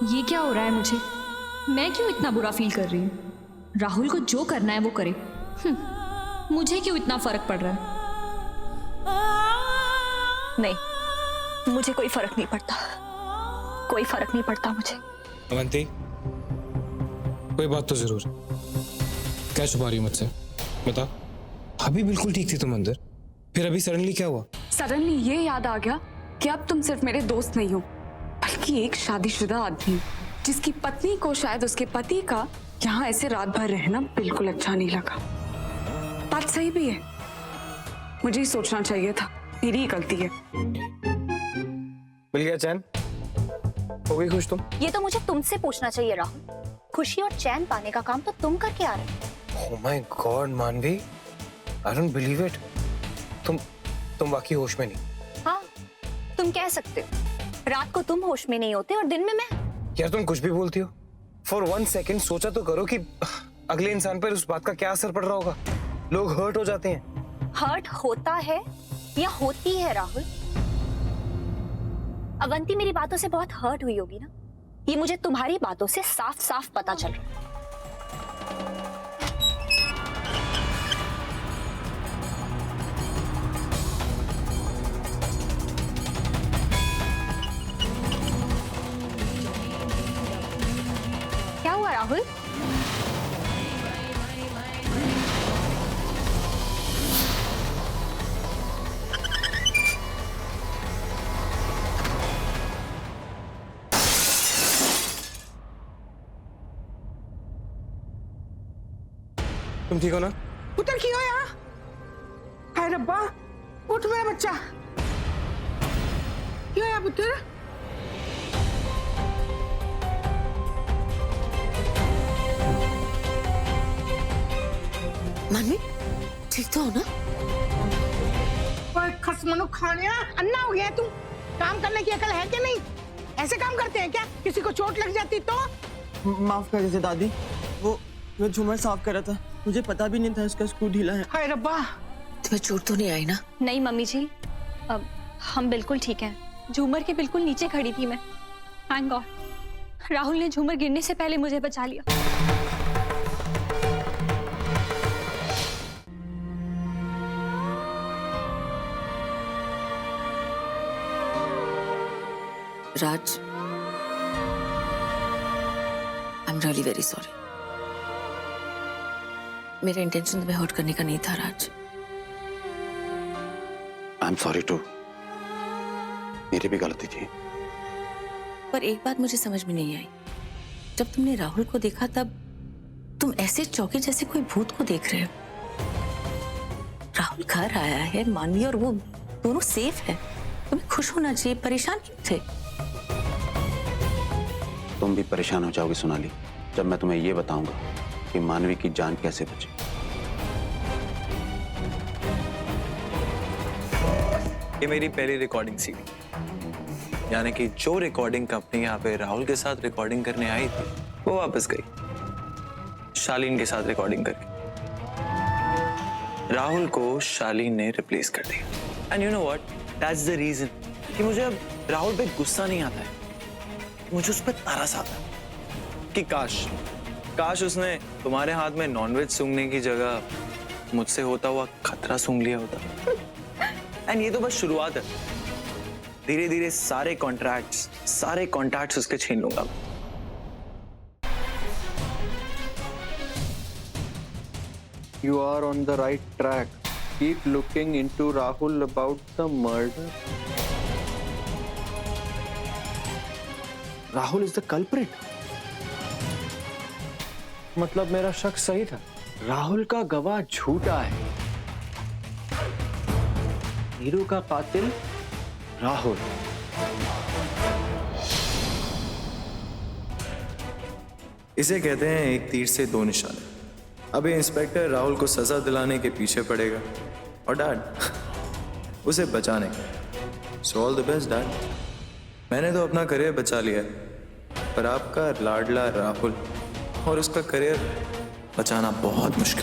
ये क्या हो रहा है मुझे? मैं क्यों इतना बुरा फील कर रही हूँ? राहुल को जो करना है वो करे। मुझे क्यों इतना फर्क पड़ रहा है? नहीं, मुझे कोई फर्क नहीं पड़ता, कोई फर्क नहीं पड़ता मुझे। अवंती, कोई बात तो जरूर। क्या छुपा रही हो मुझसे? बता। अभी बिल्कुल ठीक थी तुम अंदर, फिर अभी सडनली क्या हुआ? सडनली ये याद आ गया कि अब तुम सिर्फ मेरे दोस्त नहीं हो, बल्कि एक शादीशुदा आदमी जिसकी पत्नी को शायद उसके पति का यहाँ ऐसे रात भर रहना बिल्कुल अच्छा नहीं लगा। बात सही भी है, मुझे ही सोचना चाहिए था, मेरी ही गलती है। मिल गया चैन? हो गई खुश तुम? ये तो मुझे तुमसे पूछना चाहिए राहुल। खुशी और चैन पाने का काम तो तुम करके आ रहे हो। Oh my God, मानवी, I don't believe it. तुम वाकई होश में नहीं। हाँ, तुम कह सकते हो। रात को तुम होश में नहीं होते और दिन में मैं। यार तुम कुछ भी बोलती हो। फॉर 1 सेकेंड सोचा तो करो कि अगले इंसान पर उस बात का क्या असर पड़ रहा होगा। लोग हर्ट हो जाते हैं। हर्ट होता है या होती है राहुल? अवंती मेरी बातों से बहुत हर्ट हुई होगी ना? ये मुझे तुम्हारी बातों से साफ साफ पता चल रहा है। क्या हुआ राहुल? तुम ठीक हो ना? पुत्र की हो यहाँ? हाय रब्बा, उठ मेरा बच्चा। क्यों है पुत्र? मानवी, ठीक तो हो ना? ओए खसमनो खाने अन्ना हो गया है तू। काम करने की अकल है कि नहीं? ऐसे काम करते हैं क्या? किसी को चोट लग जाती तो? माफ कर दीजिए दादी, वो झूमर साफ कर रहा था, मुझे पता भी नहीं था इसका स्क्रू ढीला है। हाय रब्बा, तुम्हें चोट तो नहीं आई ना? नहीं मम्मी जी, अब हम बिल्कुल ठीक हैं। झूमर के बिल्कुल नीचे खड़ी थी मैं। थैंक गॉड राहुल ने झूमर गिरने से पहले मुझे बचा लिया। Raj, I am really very sorry. मेरा इंटेंशन तुम्हें हर्ट करने का नहीं था Raj. I am sorry too, मेरी भी गलती थी। पर एक बात मुझे समझ में नहीं आई, जब तुमने राहुल को देखा तब तुम ऐसे चौके जैसे कोई भूत को देख रहे हो। राहुल घर आया है, मानवी और वो दोनों सेफ है, तुम्हें खुश होना चाहिए, परेशान क्यों थे? तुम भी परेशान हो जाओगी सोनाली जब मैं तुम्हें ये बताऊंगा कि मानवी की जान कैसे बचे। ये मेरी पहली रिकॉर्डिंग सीडी, यानी कि जो रिकॉर्डिंग कंपनी यहाँ पे राहुल के साथ रिकॉर्डिंग करने आई थी वो वापस गई शालीन के साथ रिकॉर्डिंग करके। राहुल को शालीन ने रिप्लेस कर दिया। And you know what, that's the reason कि मुझे अब राहुल पे गुस्सा नहीं आता है, मुझे उस पर तरस आता है कि काश उसने तुम्हारे हाथ में नॉनवेज सूंघने की जगह मुझसे होता हुआ खतरा सूंघ लिया होता। एंड ये तो बस शुरुआत है, धीरे धीरे सारे कॉन्ट्रैक्ट्स उसके छीन लूंगा। You are on the right track. Keep looking into Rahul about the murder. Rahul is the culprit. मतलब मेरा शक सही था, राहुल का गवाह झूठा है। नीरू का कातिल राहुल। इसे कहते हैं एक तीर से 2 निशाने। अब ये इंस्पेक्टर राहुल को सजा दिलाने के पीछे पड़ेगा और डैड उसे बचाने का। So all the best dad. मैंने तो अपना करियर बचा लिया, पर आपका लाडला राहुल और उसका करियर बचाना बहुत मुश्किल।